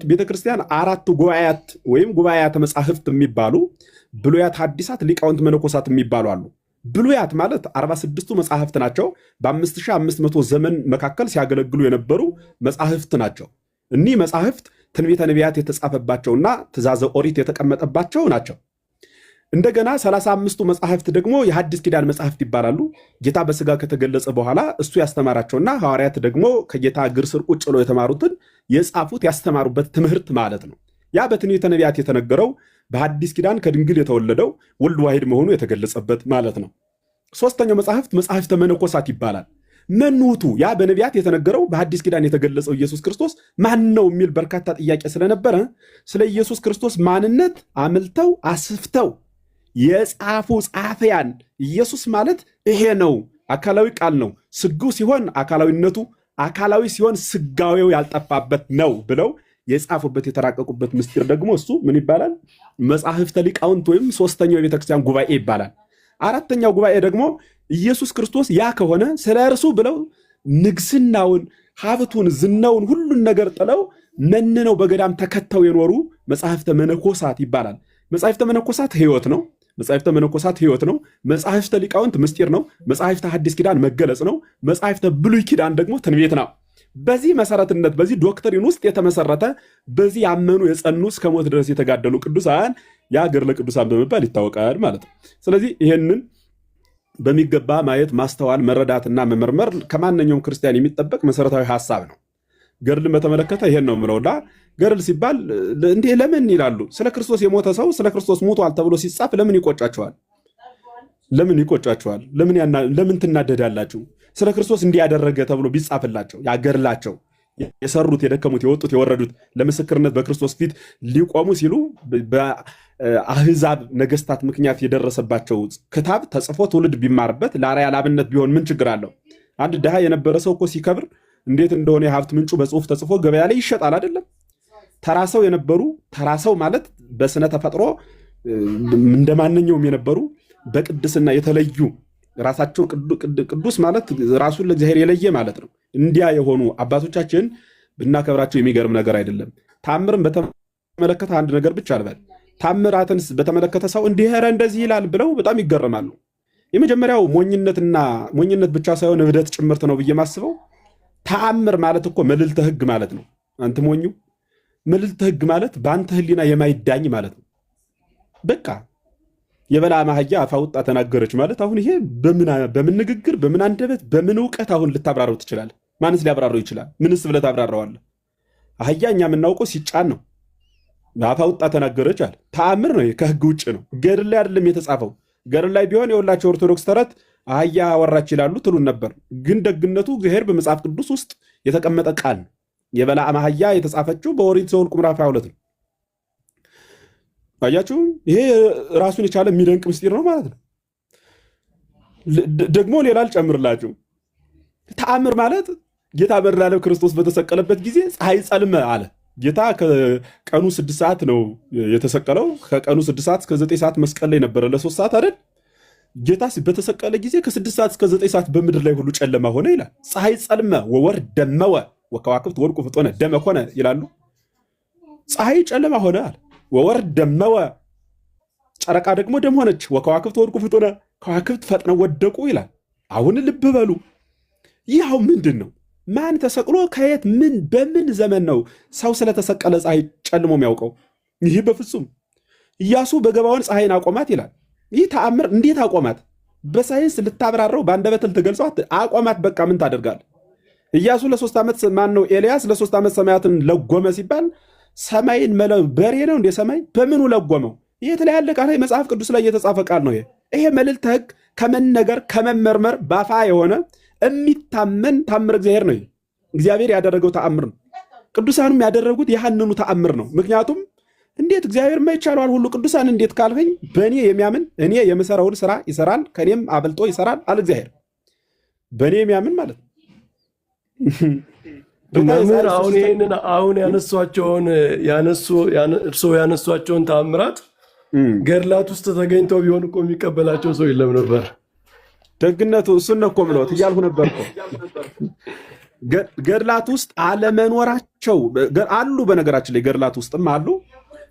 ቤተክርስቲያን አራት ጉባኤያት ወይም ጉባኤያተ መጻሕፍት የሚባሉ ብሉያት፣ ሐዲሳት፣ ሊቃውንት፣ መነኮሳት የሚባሉ አሉ። ብሉያት ማለት 46ቱ መጻሕፍት ናቸው። በ5500 ዘመን መካከል ሲያገለግሉ የነበሩ መጻሕፍት ናቸው። እኒህ መጻሕፍት ትንቢተ ነቢያት የተጻፈባቸውና ትእዛዘ ኦሪት የተቀመጠባቸው ናቸው። እንደገና 35ቱ መጻሕፍት ደግሞ የሐዲስ ኪዳን መጻሕፍት ይባላሉ። ጌታ በሥጋ ከተገለጸ በኋላ እሱ ያስተማራቸውና ሐዋርያት ደግሞ ከጌታ እግር ስር ቁጭ ብለው የተማሩትን የጻፉት ያስተማሩበት ትምህርት ማለት ነው። ያ በትንቢተ ነቢያት የተነገረው በሐዲስ ኪዳን ከድንግል የተወለደው ወልድ ዋሕድ መሆኑ የተገለጸበት ማለት ነው። ሦስተኛው መጻሕፍት መጻሕፍተ መነኮሳት ይባላል። መኑቱ ያ በነቢያት የተነገረው በሐዲስ ኪዳን የተገለጸው ኢየሱስ ክርስቶስ ማን ነው የሚል በርካታ ጥያቄ ስለነበረ ስለ ኢየሱስ ክርስቶስ ማንነት አምልተው አስፍተው የጻፉ ጻፊያን ኢየሱስ ማለት ይሄ ነው፣ አካላዊ ቃል ነው፣ ስግው ሲሆን አካላዊነቱ፣ አካላዊ ሲሆን ስጋዊው ያልጠፋበት ነው ብለው የጻፉበት የተራቀቁበት ምስጢር ደግሞ እሱ ምን ይባላል? መጻሕፍተ ሊቃውንት ወይም ሦስተኛው የቤተክርስቲያን ጉባኤ ይባላል። አራተኛው ጉባኤ ደግሞ ኢየሱስ ክርስቶስ ያ ከሆነ ስለ እርሱ ብለው ንግስናውን፣ ሀብቱን፣ ዝናውን ሁሉን ነገር ጥለው መንነው በገዳም ተከተው የኖሩ መጻሕፍተ መነኮሳት ይባላል። መጻሕፍተ መነኮሳት ሕይወት ነው። መጻሕፍተ መነኮሳት ሕይወት ነው። መጻሕፍተ ሊቃውንት ምስጢር ነው። መጻሕፍተ ሐዲስ ኪዳን መገለጽ ነው። መጻሕፍተ ብሉይ ኪዳን ደግሞ ትንቢት ነው። በዚህ መሰረትነት በዚህ ዶክትሪን ውስጥ የተመሰረተ በዚህ ያመኑ የጸኑ እስከ ሞት ድረስ የተጋደሉ ቅዱሳን ያ ገድለ ቅዱሳን በመባል ይታወቃል ማለት ነው። ስለዚህ ይሄንን በሚገባ ማየት፣ ማስተዋል፣ መረዳትና መመርመር ከማንኛውም ክርስቲያን የሚጠበቅ መሰረታዊ ሐሳብ ነው። ገድልን በተመለከተ ይሄን ነው የምለውና ገድል ሲባል እንዴ ለምን ይላሉ? ስለ ክርስቶስ የሞተ ሰው ስለ ክርስቶስ ሞቷል ተብሎ ሲጻፍ ለምን ይቆጫቸዋል? ለምን ይቆጫቸዋል? ለምን ትናደዳላችሁ? ስለ ክርስቶስ እንዲያደረገ ተብሎ ቢጻፍላቸው ያገድላቸው የሰሩት የደከሙት የወጡት የወረዱት ለምስክርነት በክርስቶስ ፊት ሊቆሙ ሲሉ በአሕዛብ ነገስታት ምክንያት የደረሰባቸው ክታብ ተጽፎ ትውልድ ቢማርበት ለአርአያ ለአብነት ቢሆን ምን ችግር አለው? አንድ ድሃ የነበረ ሰው እኮ ሲከብር እንዴት እንደሆነ የሀብት ምንጩ በጽሁፍ ተጽፎ ገበያ ላይ ይሸጣል አይደለም? ተራሰው የነበሩ ተራሰው ማለት በስነ ተፈጥሮ እንደማንኛውም የነበሩ በቅድስና የተለዩ ራሳቸው ቅዱስ ማለት ራሱን ለእግዚአብሔር የለየ ማለት ነው። እንዲያ የሆኑ አባቶቻችን ብናከብራቸው የሚገርም ነገር አይደለም። ታምርን በተመለከተ አንድ ነገር ብቻ አልበል። ታምራትን በተመለከተ ሰው እንዲህረ እንደዚህ ይላል ብለው በጣም ይገረማሉ። የመጀመሪያው ሞኝነት ብቻ ሳይሆን እብደት ጭምርት ነው ብዬ ማስበው። ተአምር ማለት እኮ መልዕልተ ሕግ ማለት ነው። አንተ ሞኙ መልዕልተ ሕግ ማለት በአንተ ህሊና የማይዳኝ ማለት ነው። በቃ የበለዓም አህያ አፍ አውጥታ ተናገረች ማለት አሁን ይሄ በምን ንግግር፣ በምን አንደበት፣ በምን እውቀት አሁን ልታብራረው ትችላለህ? ማንስ ሊያብራረው ይችላል? ምንስ ብለህ ታብራራዋለህ? አህያ እኛ የምናውቀው ሲጫን ነው። አፍ አውጥታ ተናገረች አለ። ተአምር ነው፣ ከህግ ውጭ ነው። ገድል ላይ አይደለም የተጻፈው። ገድል ላይ ቢሆን የሁላቸው ኦርቶዶክስ ተረት አህያ አወራች ይላሉ ትሉን ነበር። ግን ደግነቱ እግዚአብሔር በመጽሐፍ ቅዱስ ውስጥ የተቀመጠ ቃል ነው። የበለዓም አህያ የተጻፈችው በኦሪት ዘኍልቍ ምዕራፍ 22 ነው። አያችሁ፣ ይሄ ራሱን የቻለ የሚደንቅ ምስጢር ነው ማለት ነው። ደግሞ ሌላ ልጨምርላችሁ። ተአምር ማለት ጌታ መድኃኔዓለም ክርስቶስ በተሰቀለበት ጊዜ ፀሐይ ጸልመ አለ። ጌታ ከቀኑ 6 ሰዓት ነው የተሰቀለው። ከቀኑ 6 ሰዓት እስከ 9 ሰዓት መስቀል ላይ ነበረ፣ ለ3 ሰዓት አይደል? ጌታ በተሰቀለ ጊዜ ከ6 ሰዓት እስከ 9 ሰዓት በምድር ላይ ሁሉ ጨለማ ሆነ ይላል። ፀሐይ ጸልመ ወወር ደመወ ወከዋክብት ወድቁ ፍጦነ ደመ ኮነ ይላሉ። ፀሐይ ጨለማ ሆነ አለ። ወወር ደመወ ጨረቃ ደግሞ ደም ሆነች። ወከዋክብት ወድቁ ፍጦነ ከዋክብት ፈጥነው ወደቁ ይላል። አሁን ልብ በሉ። ይኸው ምንድን ነው? ማን ተሰቅሎ ከየት ምን በምን ዘመን ነው ሰው ስለተሰቀለ ፀሐይ ጨልሞ የሚያውቀው? ይህ በፍጹም ኢያሱ በገባዖን ፀሐይን አቆማት ይላል። ይህ ተአምር እንዴት አቆማት? በሳይንስ ልታብራራው በአንደበት ልትገልጸው አቆማት። በቃ ምን ታደርጋል? ኢያሱ ለ3 ዓመት ማን ነው ኤልያስ ለ3 ዓመት ሰማያትን ለጎመ ሲባል ሰማይን በሬ ነው እንደ ሰማይ በምኑ ለጎመው? ይህ የተለያለ ቃል መጽሐፍ ቅዱስ ላይ የተጻፈ ቃል ነው። ይሄ መልዕልተ ሕግ ከመነገር ከመመርመር ባፋ የሆነ የሚታመን ታምር እግዚአብሔር ነው። እግዚአብሔር ያደረገው ተአምር ነው። ቅዱሳኑም ያደረጉት ያንኑ ተአምር ነው። ምክንያቱም እንዴት እግዚአብሔር የማይቻለዋል ሁሉ ቅዱሳን እንዴት ካልኸኝ፣ በእኔ የሚያምን እኔ የምሰራውን ስራ ይሰራል ከኔም አብልጦ ይሰራል አለ እግዚአብሔር። በእኔ የሚያምን ማለት ነው። መምህር አሁን ይህንን አሁን እርስዎ ያነሷቸውን ተአምራት ገድላት ውስጥ ተገኝተው ቢሆን እኮ የሚቀበላቸው ሰው የለም ነበር። ደግነቱ እሱን ነው እኮ ብለውት እያልሁ ነበር እኮ። ገድላት ውስጥ አለመኖራቸው አሉ። በነገራችን ላይ ገድላት ውስጥም አሉ።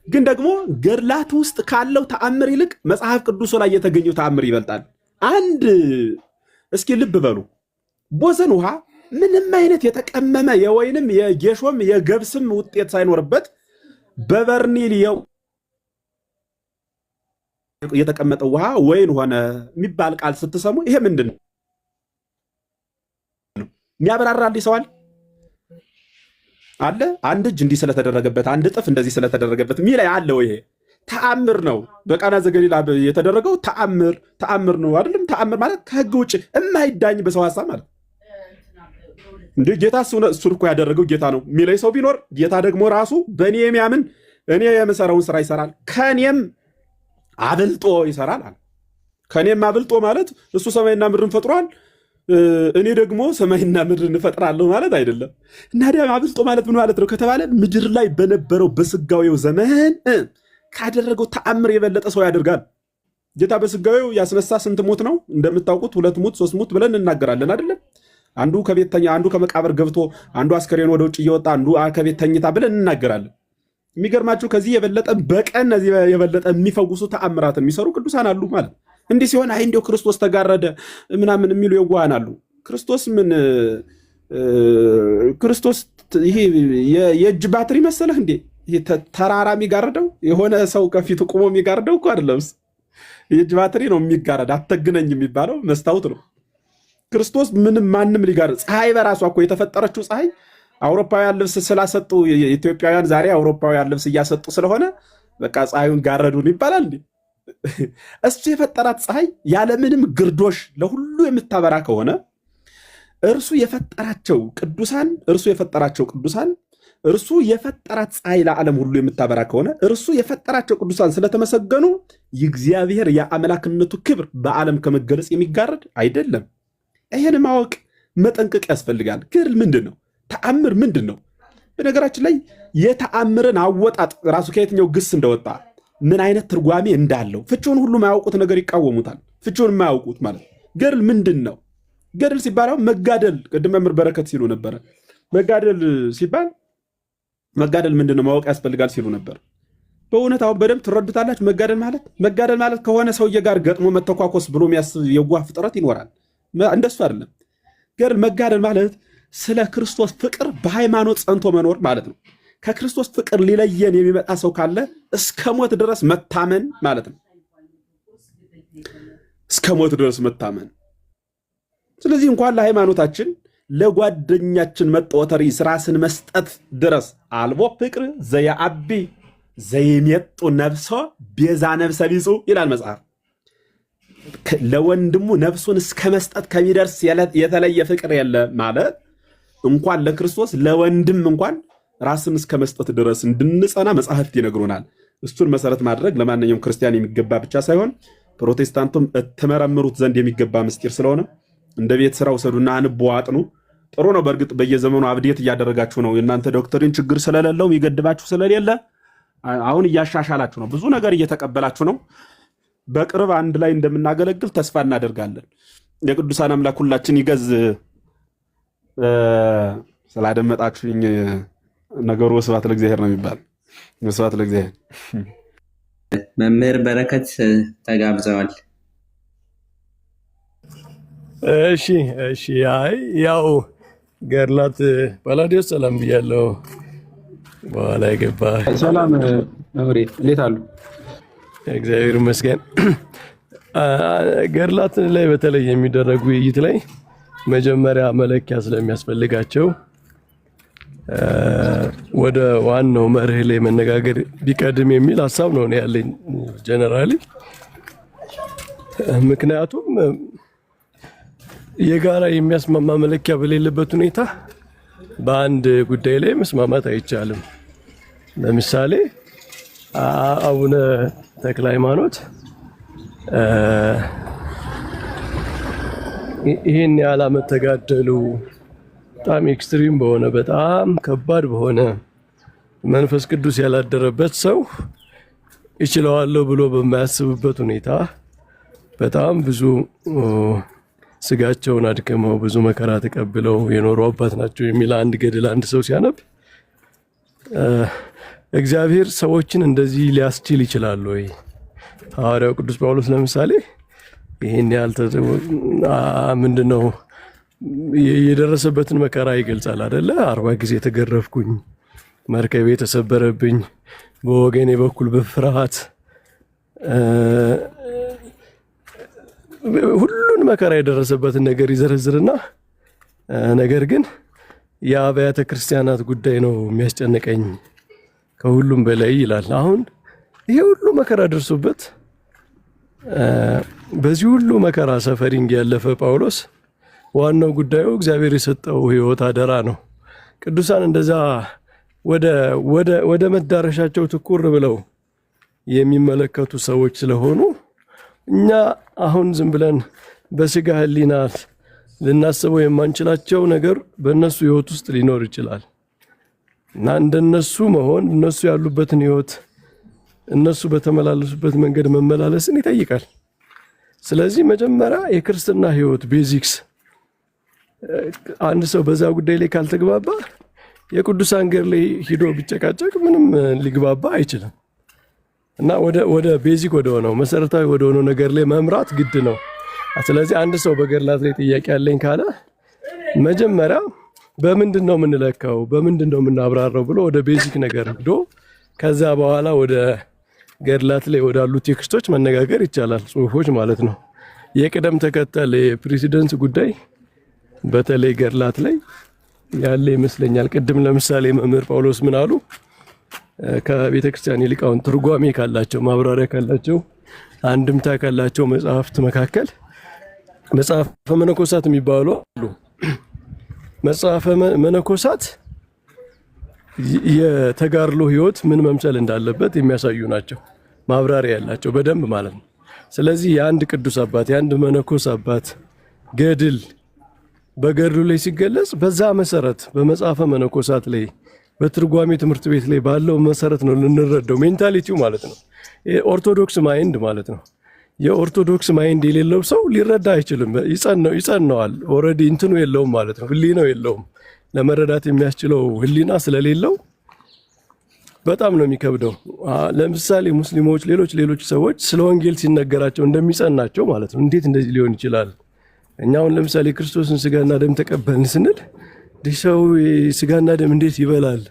ግን ደግሞ ገድላት ውስጥ ካለው ተአምር ይልቅ መጽሐፍ ቅዱስ ላይ የተገኘው ተአምር ይበልጣል። አንድ እስኪ ልብ በሉ። ቦዘን ውሃ ምንም አይነት የተቀመመ የወይንም የጌሾም የገብስም ውጤት ሳይኖርበት በበርኒል የተቀመጠ ውሃ ወይን ሆነ የሚባል ቃል ስትሰሙ ይሄ ምንድን ነው? የሚያብራራልኝ ሰዋል አለ? አንድ እጅ እንዲህ ስለተደረገበት፣ አንድ እጥፍ እንደዚህ ስለተደረገበት ሚላ ያለው ይሄ ተአምር ነው። በቃና ዘገሊላ የተደረገው ተአምር ነው አይደለም? ተአምር ማለት ከህግ ውጭ የማይዳኝ በሰው ሐሳብ ማለት እንዴ። ጌታ እሱን እኮ ያደረገው ጌታ ነው የሚለኝ ሰው ቢኖር ጌታ ደግሞ ራሱ በእኔ የሚያምን እኔ የምሰራውን ስራ ይሰራል፣ ከእኔም አብልጦ ይሰራል አለ። ከእኔም አብልጦ ማለት እሱ ሰማይና ምድርን ፈጥሯል፣ እኔ ደግሞ ሰማይና ምድርን እፈጥራለሁ ማለት አይደለም። እና ዲያ አብልጦ ማለት ምን ማለት ነው ከተባለ ምድር ላይ በነበረው በስጋዌው ዘመን ካደረገው ተአምር የበለጠ ሰው ያደርጋል። ጌታ በስጋዌው ያስነሳ ስንት ሞት ነው እንደምታውቁት? 2 ሞት 3 ሞት ብለን እናገራለን አይደለም? አንዱ ከቤት ተኛ፣ አንዱ ከመቃብር ገብቶ፣ አንዱ አስከሬን ወደ ውጭ እየወጣ፣ አንዱ ከቤት ተኝታ ብለን እናገራለን። የሚገርማችሁ ከዚህ የበለጠ በቀን እዚህ የበለጠ የሚፈውሱ ተአምራት የሚሰሩ ቅዱሳን አሉ ማለት። እንዲህ ሲሆን አይ እንዲያው ክርስቶስ ተጋረደ ምናምን የሚሉ የዋሃን አሉ። ክርስቶስ ምን ክርስቶስ ይሄ የእጅ ባትሪ መሰለህ እንዴ? ተራራ የሚጋርደው የሆነ ሰው ከፊቱ ቆሞ የሚጋርደው እኮ አይደለም። የእጅ ባትሪ ነው የሚጋረድ። አተግነኝ የሚባለው መስታወት ነው። ክርስቶስ ምንም ማንም ሊጋርድ። ፀሐይ በራሷ እኮ የተፈጠረችው ፀሐይ አውሮፓውያን ልብስ ስላሰጡ ኢትዮጵያውያን ዛሬ አውሮፓውያን ልብስ እያሰጡ ስለሆነ በቃ ፀሐዩን ጋረዱን ይባላል እንዴ? እሱ የፈጠራት ፀሐይ ያለምንም ግርዶሽ ለሁሉ የምታበራ ከሆነ እርሱ የፈጠራቸው ቅዱሳን እርሱ የፈጠራት ፀሐይ ለዓለም ሁሉ የምታበራ ከሆነ እርሱ የፈጠራቸው ቅዱሳን ስለተመሰገኑ የእግዚአብሔር የአምላክነቱ ክብር በዓለም ከመገለጽ የሚጋረድ አይደለም። ይሄን ማወቅ መጠንቀቅ ያስፈልጋል። ገድል ምንድን ነው? ተአምር ምንድን ነው? በነገራችን ላይ የተአምርን አወጣጥ ራሱ ከየትኛው ግስ እንደወጣ ምን አይነት ትርጓሜ እንዳለው ፍቺውን ሁሉ የማያውቁት ነገር ይቃወሙታል። ፍቺውን የማያውቁት ማለት ገድል ምንድን ነው? ገድል ሲባል መጋደል፣ ቅድም መምህር በረከት ሲሉ ነበረ። መጋደል ሲባል መጋደል ምንድን ነው ማወቅ ያስፈልጋል ሲሉ ነበር። በእውነት አሁን በደንብ ትረዱታላችሁ። መጋደል ማለት ከሆነ ሰውዬ ጋር ገጥሞ መተኳኮስ ብሎ የሚያስብ የዋህ ፍጥረት ይኖራል። እንደሱ አይደለም። ገድል መጋደል ማለት ስለ ክርስቶስ ፍቅር በሃይማኖት ጸንቶ መኖር ማለት ነው። ከክርስቶስ ፍቅር ሊለየን የሚመጣ ሰው ካለ እስከ ሞት ድረስ መታመን ማለት ነው። እስከ ሞት ድረስ መታመን። ስለዚህ እንኳን ለሃይማኖታችን ለጓደኛችን መጦተሪ ራስን መስጠት ድረስ አልቦ ፍቅር ዘየአቢ ዘይሜጡ ነፍሶ ቤዛ ነፍሰ ቢጹ ይላል መጽሐፍ። ለወንድሙ ነፍሱን እስከ መስጠት ከሚደርስ የተለየ ፍቅር የለ ማለት እንኳን ለክርስቶስ ለወንድም እንኳን ራስን እስከ መስጠት ድረስ እንድንጸና መጽሐፍት ይነግሩናል። እሱን መሰረት ማድረግ ለማንኛውም ክርስቲያን የሚገባ ብቻ ሳይሆን ፕሮቴስታንቱም ተመረምሩት ዘንድ የሚገባ ምስጢር ስለሆነ እንደ ቤት ስራ ውሰዱና አንቡ፣ አጥኑ። ጥሩ ነው። በእርግጥ በየዘመኑ አብዴት እያደረጋችሁ ነው። የእናንተ ዶክተሪን ችግር ስለሌለው የሚገድባችሁ ስለሌለ አሁን እያሻሻላችሁ ነው። ብዙ ነገር እየተቀበላችሁ ነው። በቅርብ አንድ ላይ እንደምናገለግል ተስፋ እናደርጋለን። የቅዱሳን አምላክ ሁላችን ይገዝ። ስላደመጣችሁኝ ነገሩ ስብሐት ለእግዚአብሔር ነው የሚባል። ስብሐት ለእግዚአብሔር። መምህር በረከት ተጋብዘዋል። እሺ አይ ያው ገድላት ባላዲዮስ ሰላም ብያለሁ። በኋላ የገባ ሰላም መምህሬ፣ እንዴት አሉ? እግዚአብሔር ይመስገን። ገድላት ላይ በተለይ የሚደረጉ ውይይት ላይ መጀመሪያ መለኪያ ስለሚያስፈልጋቸው ወደ ዋናው መርህ ላይ መነጋገር ቢቀድም የሚል ሀሳብ ነው ያለኝ ጀነራሊ። ምክንያቱም የጋራ የሚያስማማ መለኪያ በሌለበት ሁኔታ በአንድ ጉዳይ ላይ መስማማት አይቻልም። ለምሳሌ አቡነ ተክለ ሃይማኖት ይህን ያህል ዓመት ተጋደሉ፣ በጣም ኤክስትሪም በሆነ በጣም ከባድ በሆነ መንፈስ ቅዱስ ያላደረበት ሰው ይችለዋለሁ ብሎ በማያስብበት ሁኔታ በጣም ብዙ ስጋቸውን አድክመው ብዙ መከራ ተቀብለው የኖሩ አባት ናቸው የሚል አንድ ገድል አንድ ሰው ሲያነብ እግዚአብሔር ሰዎችን እንደዚህ ሊያስችል ይችላል ወይ? ሐዋርያው ቅዱስ ጳውሎስ ለምሳሌ ይሄን ያህል ምንድነው የደረሰበትን መከራ ይገልጻል አይደለ? 40 ጊዜ ተገረፍኩኝ፣ መርከቤ ተሰበረብኝ፣ በወገኔ በኩል በፍርሃት ሁሉን መከራ የደረሰበትን ነገር ይዘረዝርና ነገር ግን የአብያተ ክርስቲያናት ጉዳይ ነው የሚያስጨንቀኝ ከሁሉም በላይ ይላል። አሁን ይሄ ሁሉ መከራ ደርሶበት በዚህ ሁሉ መከራ ሰፈሪንግ ያለፈ ጳውሎስ ዋናው ጉዳዩ እግዚአብሔር የሰጠው ሕይወት አደራ ነው። ቅዱሳን እንደዛ ወደ መዳረሻቸው ትኩር ብለው የሚመለከቱ ሰዎች ስለሆኑ እኛ አሁን ዝም ብለን በስጋ ህሊና ልናስበው የማንችላቸው ነገር በእነሱ ሕይወት ውስጥ ሊኖር ይችላል እና እንደነሱ መሆን እነሱ ያሉበትን ሕይወት እነሱ በተመላለሱበት መንገድ መመላለስን ይጠይቃል። ስለዚህ መጀመሪያ የክርስትና ሕይወት ቤዚክስ አንድ ሰው በዛ ጉዳይ ላይ ካልተግባባ የቅዱሳን ገር ላይ ሂዶ ቢጨቃጨቅ ምንም ሊግባባ አይችልም እና ወደ ቤዚክ ወደ ሆነው መሰረታዊ ወደ ሆነው ነገር ላይ መምራት ግድ ነው። ስለዚህ አንድ ሰው በገድላት ላይ ጥያቄ ያለኝ ካለ መጀመሪያ በምንድን ነው የምንለካው፣ በምንድን ነው የምናብራራው ብሎ ወደ ቤዚክ ነገር ሄዶ ከዛ በኋላ ወደ ገድላት ላይ ወዳሉ ቴክስቶች መነጋገር ይቻላል፣ ጽሁፎች ማለት ነው። የቅደም ተከተል የፕሬሲደንስ ጉዳይ በተለይ ገድላት ላይ ያለ ይመስለኛል። ቅድም ለምሳሌ መምህር ጳውሎስ ምን አሉ? ከቤተ ክርስቲያን ሊቃውንት ትርጓሜ ካላቸው ማብራሪያ ካላቸው አንድምታ ካላቸው መጽሐፍት መካከል መጽሐፈ መነኮሳት የሚባሉ አሉ። መጽሐፈ መነኮሳት የተጋድሎ ህይወት ምን መምሰል እንዳለበት የሚያሳዩ ናቸው፣ ማብራሪያ ያላቸው በደንብ ማለት ነው። ስለዚህ የአንድ ቅዱስ አባት የአንድ መነኮስ አባት ገድል በገድሉ ላይ ሲገለጽ በዛ መሰረት በመጽሐፈ መነኮሳት ላይ በትርጓሜ ትምህርት ቤት ላይ ባለው መሰረት ነው ልንረዳው። ሜንታሊቲው ማለት ነው ኦርቶዶክስ ማይንድ ማለት ነው። የኦርቶዶክስ ማይንድ የሌለው ሰው ሊረዳ አይችልም። ይጸነዋል። ኦልሬዲ እንትኑ የለውም ማለት ነው። ህሊናው የለውም። ለመረዳት የሚያስችለው ህሊና ስለሌለው በጣም ነው የሚከብደው። ለምሳሌ ሙስሊሞች፣ ሌሎች ሰዎች ስለ ወንጌል ሲነገራቸው እንደሚጸናቸው ማለት ነው። እንዴት እንደዚህ ሊሆን ይችላል? እኛውን ለምሳሌ ክርስቶስን ስጋና ደም ተቀበልን ስንል ሰው ስጋና ደም እንዴት ይበላል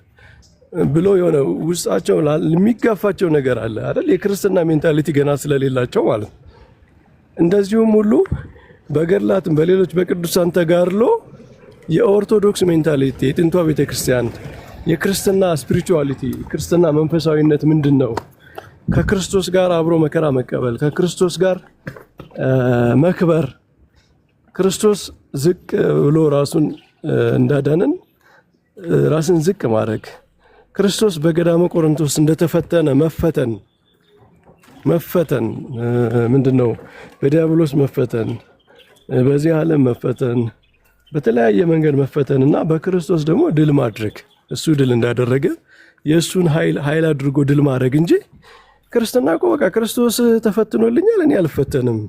ብሎ የሆነ ውስጣቸው የሚጋፋቸው ነገር አለ አይደል? የክርስትና ሜንታሊቲ ገና ስለሌላቸው ማለት ነው። እንደዚሁም ሁሉ በገድላትም በሌሎች በቅዱሳን ተጋድሎ የኦርቶዶክስ ሜንታሊቲ የጥንቷ ቤተክርስቲያን የክርስትና ስፒሪቹዋሊቲ ክርስትና መንፈሳዊነት ምንድን ነው? ከክርስቶስ ጋር አብሮ መከራ መቀበል፣ ከክርስቶስ ጋር መክበር፣ ክርስቶስ ዝቅ ብሎ ራሱን እንዳዳነን ራስን ዝቅ ማድረግ፣ ክርስቶስ በገዳመ ቆሮንቶስ እንደተፈተነ መፈተን ምንድነው? በዲያብሎስ መፈተን፣ በዚህ ዓለም መፈተን፣ በተለያየ መንገድ መፈተን እና በክርስቶስ ደግሞ ድል ማድረግ፣ እሱ ድል እንዳደረገ የእሱን ኃይል አድርጎ ድል ማድረግ እንጂ ክርስትና እኮ በቃ ክርስቶስ ተፈትኖልኛል እኔ አልፈተንም፣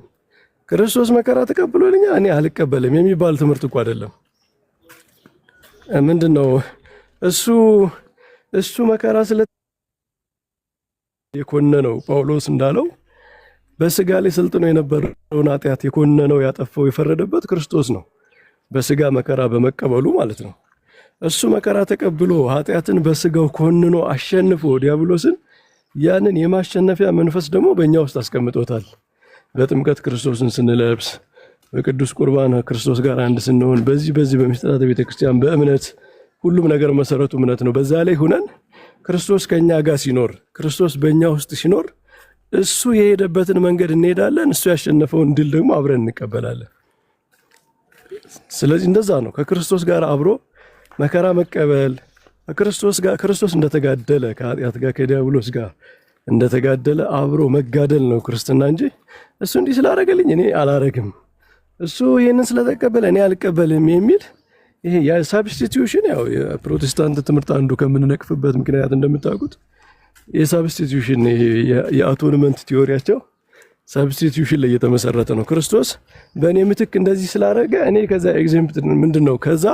ክርስቶስ መከራ ተቀብሎልኛል እኔ አልቀበልም የሚባል ትምህርት እኮ አይደለም። ምንድነው እሱ መከራ ስለ የኮነነው ጳውሎስ እንዳለው በስጋ ላይ ሰልጥኖ የነበረውን ኃጢአት የኮነነው ያጠፋው የፈረደበት ክርስቶስ ነው፣ በስጋ መከራ በመቀበሉ ማለት ነው። እሱ መከራ ተቀብሎ ኃጢአትን በስጋው ኮንኖ አሸንፎ ዲያብሎስን ያንን የማሸነፊያ መንፈስ ደግሞ በእኛ ውስጥ አስቀምጦታል። በጥምቀት ክርስቶስን ስንለብስ፣ በቅዱስ ቁርባን ክርስቶስ ጋር አንድ ስንሆን፣ በዚህ በምስጢራተ ቤተክርስቲያን በእምነት ሁሉም ነገር መሰረቱ እምነት ነው። በዛ ላይ ሁነን ክርስቶስ ከኛ ጋር ሲኖር፣ ክርስቶስ በእኛ ውስጥ ሲኖር እሱ የሄደበትን መንገድ እንሄዳለን፣ እሱ ያሸነፈውን ድል ደግሞ አብረን እንቀበላለን። ስለዚህ እንደዛ ነው ከክርስቶስ ጋር አብሮ መከራ መቀበል፣ ክርስቶስ እንደተጋደለ ከኃጢአት ጋር ከዲያብሎስ ጋር እንደተጋደለ አብሮ መጋደል ነው ክርስትና እንጂ እሱ እንዲህ ስላደረገልኝ እኔ አላረግም፣ እሱ ይህንን ስለተቀበለ እኔ አልቀበልም የሚል ይሄ የሳብስቲቲዩሽን ያው የፕሮቴስታንት ትምህርት አንዱ ከምንነቅፍበት ምክንያት እንደምታውቁት የሳብስቲቲዩሽን የአቶንመንት ቲዮሪያቸው ሰብስቲቲዩሽን ላይ የተመሰረተ ነው። ክርስቶስ በእኔ ምትክ እንደዚህ ስላደረገ እኔ ከዛ ኤግዛምፕት ምንድነው ከዛ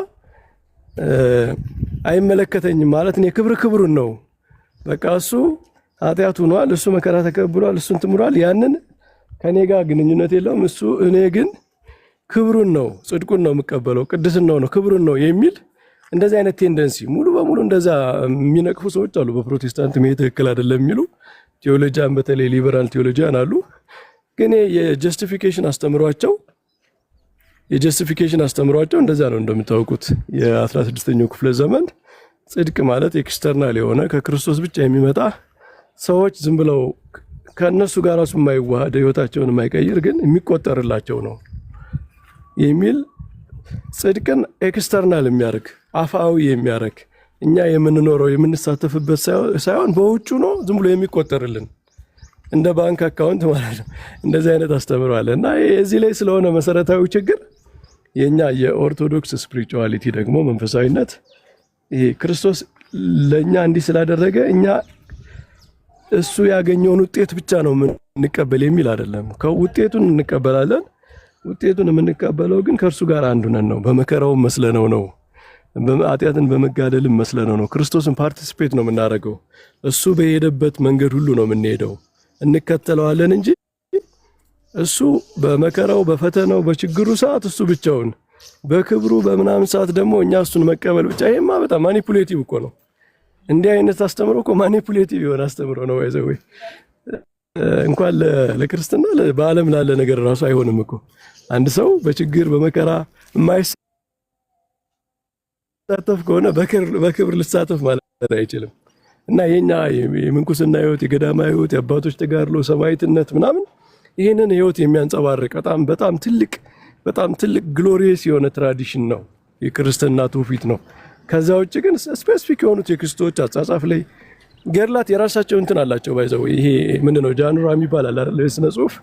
አይመለከተኝም ማለት እኔ ክብሩን ነው በቃ እሱ ኃጢአት ሆኗል፣ እሱ መከራ ተቀብሏል፣ እሱን ትምሯል፣ ያንን ከኔ ጋር ግንኙነት የለውም። እሱ እኔ ግን ክብሩን ነው ጽድቁን ነው የምቀበለው፣ ቅድስናው ነው ክብሩን ነው የሚል እንደዚህ አይነት ቴንደንሲ ሙሉ በሙሉ እንደዛ የሚነቅፉ ሰዎች አሉ። በፕሮቴስታንት ይሄ ትክክል አይደለም የሚሉ ቴዎሎጂያን በተለይ ሊበራል ቴዎሎጂያን አሉ። ግን የጀስቲፊኬሽን አስተምሯቸው እንደዛ ነው። እንደምታውቁት የ16ኛው ክፍለ ዘመን ጽድቅ ማለት ኤክስተርናል የሆነ ከክርስቶስ ብቻ የሚመጣ ሰዎች ዝም ብለው ከነሱ ጋር ራሱ የማይዋሃድ ህይወታቸውን የማይቀይር ግን የሚቆጠርላቸው ነው የሚል ጽድቅን ኤክስተርናል የሚያደርግ አፋዊ የሚያደርግ እኛ የምንኖረው የምንሳተፍበት ሳይሆን በውጩ ነው ዝም ብሎ የሚቆጠርልን እንደ ባንክ አካውንት ማለት ነው። እንደዚህ አይነት አስተምሯል እና እዚህ ላይ ስለሆነ መሰረታዊ ችግር የኛ የኦርቶዶክስ ስፒሪቹዋሊቲ ደግሞ መንፈሳዊነት ይሄ ክርስቶስ ለኛ እንዲህ ስላደረገ እኛ እሱ ያገኘውን ውጤት ብቻ ነው የምንቀበል የሚል አይደለም። ከውጤቱን እንቀበላለን። ውጤቱን የምንቀበለው ግን ከእርሱ ጋር አንዱ ነን ነው። በመከራው መስለነው ነው፣ ኃጢአትን በመጋደልም መስለነው ነው። ክርስቶስን ፓርቲሲፔት ነው የምናደርገው። እሱ በሄደበት መንገድ ሁሉ ነው የምንሄደው፣ እንከተለዋለን እንጂ እሱ በመከራው በፈተናው በችግሩ ሰዓት እሱ ብቻውን፣ በክብሩ በምናምን ሰዓት ደግሞ እኛ እሱን መቀበል ብቻ። ይሄማ በጣም ማኒፑሌቲቭ እኮ ነው። እንዲህ አይነት አስተምሮ እኮ ማኒፑሌቲቭ የሆነ አስተምሮ ነው። ወይዘው እንኳን ለክርስትና በዓለም ላለ ነገር ራሱ አይሆንም እኮ። አንድ ሰው በችግር በመከራ የማይሳተፍ ከሆነ በክብር ልሳተፍ ማለት አይችልም። እና የኛ የምንኩስና ህይወት፣ የገዳማ ህይወት፣ የአባቶች ተጋድሎ፣ ሰማዕትነት ምናምን ይህንን ህይወት የሚያንጸባርቅ በጣም ትልቅ ግሎሪየስ የሆነ ትራዲሽን ነው፣ የክርስትና ትውፊት ነው። ከዛ ውጭ ግን ስፔሲፊክ የሆኑ ቴክስቶች አጻጻፍ ላይ ገድላት የራሳቸው እንትን አላቸው። ባይዘው ይሄ ምንድነው ጃንራ የሚባል አለ አይደል? የስነ ጽሁፍ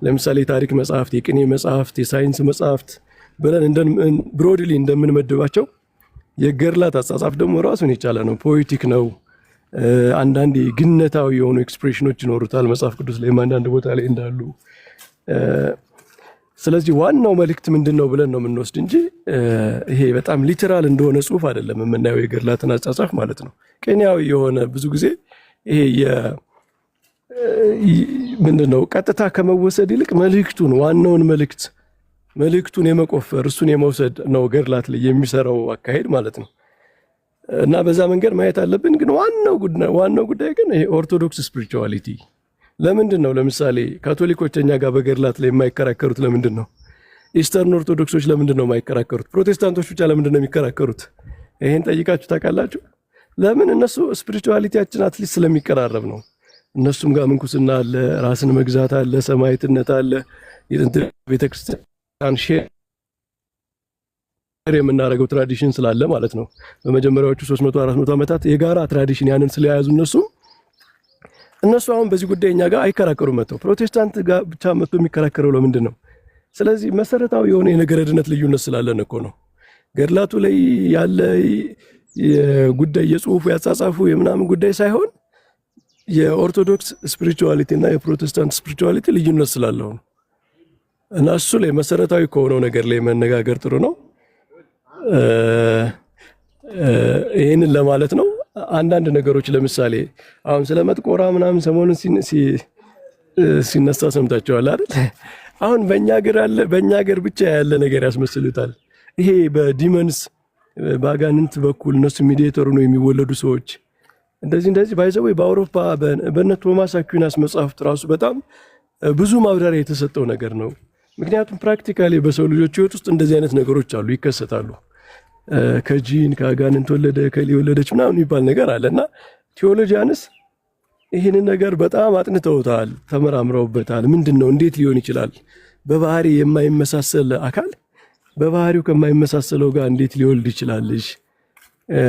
ለምሳሌ የታሪክ መጽሐፍት፣ የቅኔ መጽሐፍት፣ የሳይንስ መጽሐፍት ብለን ብሮድሊ እንደምንመድባቸው የገድላት አጻጻፍ ደግሞ ራሱን የቻለ ነው። ፖኤቲክ ነው። አንዳንድ ግነታዊ የሆኑ ኤክስፕሬሽኖች ይኖሩታል መጽሐፍ ቅዱስ ላይ አንዳንድ ቦታ ላይ እንዳሉ። ስለዚህ ዋናው መልእክት ምንድነው ብለን ነው የምንወስድ እንጂ ይሄ በጣም ሊተራል እንደሆነ ጽሁፍ አይደለም የምናየው የገድላትን አጻጻፍ ማለት ነው። ቅኔያዊ የሆነ ብዙ ጊዜ ይሄ ምንድነው ቀጥታ ከመወሰድ ይልቅ መልእክቱን ዋናውን መልእክቱን የመቆፈር እሱን የመውሰድ ነው ገድላት ላይ የሚሰራው አካሄድ ማለት ነው። እና በዛ መንገድ ማየት አለብን። ግን ዋናው ጉዳይ ግን ይሄ ኦርቶዶክስ ስፒሪቹዋሊቲ ለምንድን ነው ለምሳሌ ካቶሊኮች እኛ ጋር በገድላት ላይ የማይከራከሩት? ለምንድን ነው ኢስተርን ኦርቶዶክሶች ለምንድን ነው የማይከራከሩት? ፕሮቴስታንቶች ብቻ ለምንድን ነው የሚከራከሩት? ይሄን ጠይቃችሁ ታውቃላችሁ? ለምን? እነሱ ስፒሪቹዋሊቲያችን አትሊስት ስለሚቀራረብ ነው። እነሱም ጋር ምንኩስና አለ፣ ራስን መግዛት አለ፣ ሰማዕትነት አለ፣ የጥንት ቤተክርስቲያን ሼር የምናደርገው ትራዲሽን ስላለ ማለት ነው። በመጀመሪያዎቹ 300-400 ዓመታት የጋራ ትራዲሽን ያንን ስለያዙ እነሱ አሁን በዚህ ጉዳይ እኛ ጋር አይከራከሩም። መጥተው ፕሮቴስታንት ጋር ብቻ መጥቶ የሚከራከረው ለምንድን ነው? ስለዚህ መሰረታዊ የሆነ የነገረ ድነት ልዩነት ስላለን እኮ ነው። ገድላቱ ላይ ያለ የጉዳይ የጽሁፉ ያጻጻፉ የምናምን ጉዳይ ሳይሆን የኦርቶዶክስ ስፒሪቹዋሊቲ እና የፕሮቴስታንት ስፒሪቹዋሊቲ ልዩነት ስላለው ነው። እና እሱ ላይ መሰረታዊ ከሆነው ነገር ላይ መነጋገር ጥሩ ነው። ይህንን ለማለት ነው። አንዳንድ ነገሮች ለምሳሌ አሁን ስለ መጥቆራ ምናምን ሰሞኑን ሲነሳ ሰምታችኋል አይደል? አሁን በእኛ ሀገር ብቻ ያለ ነገር ያስመስሉታል። ይሄ በዲመንስ በአጋንንት በኩል እነሱ ሚዲየተሩ ነው የሚወለዱ ሰዎች እንደዚህ ባይዘው በአውሮፓ በእነ ቶማስ አኩናስ መጽሐፍት ራሱ በጣም ብዙ ማብራሪያ የተሰጠው ነገር ነው። ምክንያቱም ፕራክቲካሊ በሰው ልጆች ህይወት ውስጥ እንደዚህ አይነት ነገሮች አሉ፣ ይከሰታሉ። ከጂን ከአጋንንት ወለደ ከሊወለደች ምናምን የሚባል ነገር አለና ቴዎሎጂያንስ ይህንን ነገር በጣም አጥንተውታል፣ ተመራምረውበታል። ምንድነው? እንዴት ሊሆን ይችላል? በባህሪ የማይመሳሰል አካል በባህሪው ከማይመሳሰለው ጋር እንዴት ሊወልድ ይችላል?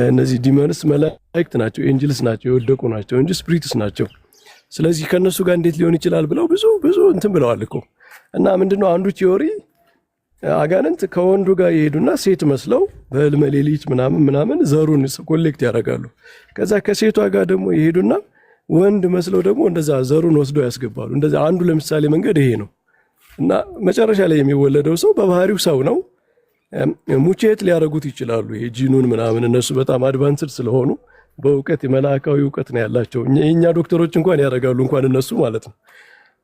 እነዚህ ዲመንስ መላእክት ናቸው፣ ኤንጅልስ ናቸው፣ የወደቁ ናቸው እንጂ ስፒሪትስ ናቸው። ስለዚህ ከነሱ ጋር እንዴት ሊሆን ይችላል ብለው ብዙ እንትን ብለዋል እኮ። እና ምንድነው አንዱ ቲዮሪ አጋንንት ከወንዱ ጋር ይሄዱና ሴት መስለው በህልመ ሌሊት ምናምን ዘሩን ኮሌክት ያደርጋሉ። ከዛ ከሴቷ ጋር ደግሞ ይሄዱና ወንድ መስለው ደግሞ እንደዛ ዘሩን ወስደው ያስገባሉ። እንደዛ አንዱ ለምሳሌ መንገድ ይሄ ነው እና መጨረሻ ላይ የሚወለደው ሰው በባህሪው ሰው ነው። ሙቼት ሊያደርጉት ይችላሉ። ይሄ ጂኑን ምናምን እነሱ በጣም አድቫንስድ ስለሆኑ በእውቀት የመላእካዊ እውቀት ነው ያላቸው። የኛ ዶክተሮች እንኳን ያደርጋሉ እንኳን እነሱ ማለት ነው።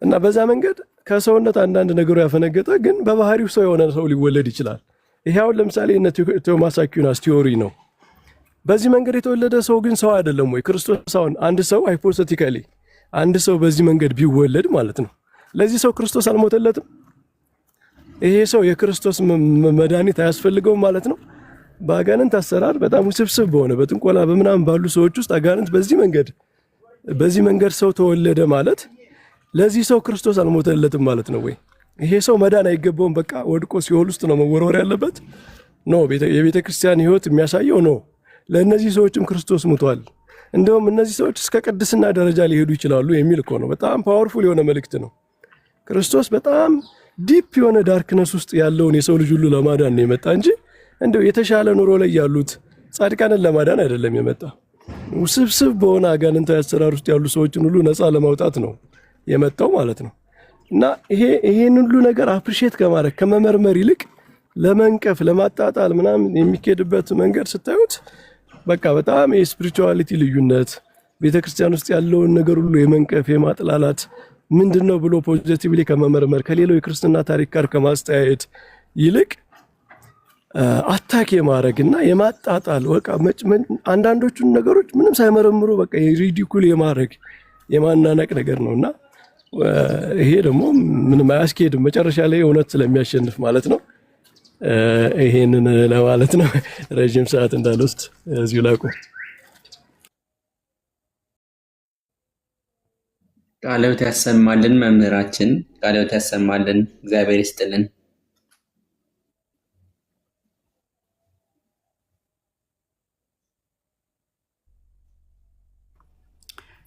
እና በዛ መንገድ ከሰውነት አንዳንድ ነገሩ ያፈነገጠ ግን በባህሪው ሰው የሆነ ሰው ሊወለድ ይችላል። ይሄ አሁን ለምሳሌ እነ ቶማስ አኩናስ ቲዮሪ ነው። በዚህ መንገድ የተወለደ ሰው ግን ሰው አይደለም ወይ? ክርስቶስ አሁን አንድ ሰው ሃይፖቴቲካሊ አንድ ሰው በዚህ መንገድ ቢወለድ ማለት ነው ለዚህ ሰው ክርስቶስ አልሞተለትም? ይሄ ሰው የክርስቶስ መድኃኒት አያስፈልገውም ማለት ነው? በአጋንንት አሰራር በጣም ውስብስብ በሆነ በጥንቆላ በምናምን ባሉ ሰዎች ውስጥ አጋንንት በዚህ መንገድ ሰው ተወለደ ማለት ለዚህ ሰው ክርስቶስ አልሞተለትም ማለት ነው ወይ? ይሄ ሰው መዳን አይገባውም፣ በቃ ወድቆ ሲኦል ውስጥ ነው መወርወር ያለበት? ኖ፣ የቤተ ክርስቲያን ሕይወት የሚያሳየው ነው ለእነዚህ ሰዎችም ክርስቶስ ሙቷል። እንደውም እነዚህ ሰዎች እስከ ቅድስና ደረጃ ሊሄዱ ይችላሉ የሚል እኮ ነው። በጣም ፓወርፉል የሆነ መልእክት ነው። ክርስቶስ በጣም ዲፕ የሆነ ዳርክነስ ውስጥ ያለውን የሰው ልጅ ሁሉ ለማዳን ነው የመጣ እንጂ እንደው የተሻለ ኑሮ ላይ ያሉት ጻድቃንን ለማዳን አይደለም የመጣ። ውስብስብ በሆነ አጋንንታዊ አሰራር ውስጥ ያሉ ሰዎችን ሁሉ ነፃ ለማውጣት ነው የመጣው ማለት ነው። እና ይሄን ሁሉ ነገር አፕሪሼት ከማድረግ ከመመርመር ይልቅ ለመንቀፍ ለማጣጣል ምናምን የሚኬድበት መንገድ ስታዩት በቃ በጣም የስፒሪቹዋሊቲ ልዩነት ቤተክርስቲያን ውስጥ ያለውን ነገር ሁሉ የመንቀፍ የማጥላላት ምንድነው ብሎ ፖዚቲቭሊ ከመመርመር ከሌላው የክርስትና ታሪክ ጋር ከማስተያየት ይልቅ አታክ የማድረግና የማጣጣል በቃ አንዳንዶቹን ነገሮች ምንም ሳይመረምሩ በቃ የሪዲኩል የማድረግ የማናነቅ ነገር ነውና ይሄ ደግሞ ምንም አያስኬድም መጨረሻ ላይ እውነት ስለሚያሸንፍ ማለት ነው። ይሄንን ለማለት ነው። ረጅም ሰዓት እንዳልወስድ እዚሁ ላቁም። ቃልዎት ያሰማልን መምህራችን፣ ቃልዎት ያሰማልን። እግዚአብሔር ይስጥልን።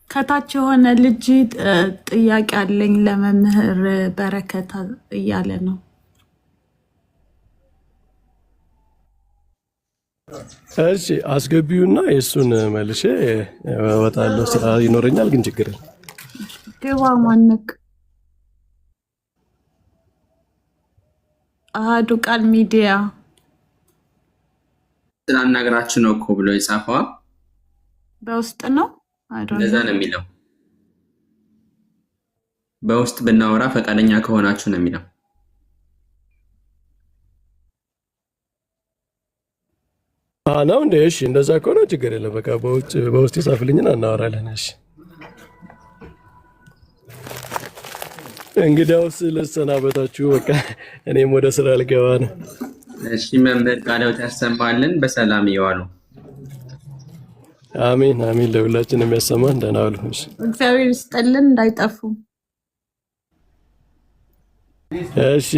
ከታች የሆነ ልጅ ጥያቄ አለኝ ለመምህር በረከት እያለ ነው። እሺ አስገቢውና የሱን መልሼ እወጣለሁ። ስራ ይኖረኛል ግን ችግር የለም። ግባ ማነቅ አሃዱ ቃል ሚዲያ ስላናገራችሁ ነው እኮ ብሎ የጻፈው በውስጥ ነው። እንደዛ ነው የሚለው። በውስጥ ብናወራ ፈቃደኛ ከሆናችሁ ነው የሚለው። ነው እንዴ? እሺ እንደዛ ከሆነ ችግር የለም። በቃ በውስጥ ይጻፍልኝና እናወራለን። እሺ እንግዲያውስ ልሰናበታችሁ። በቃ እኔም ወደ ስራ ልገባ ነው። እሺ መምህር ቃልዎት ያሰማልን። በሰላም ይዋሉ። አሜን አሜን። ለሁላችንም የሚያሰማን ደህና ዋሉ። እግዚአብሔር ይስጥልን እንዳይጠፉ። እሺ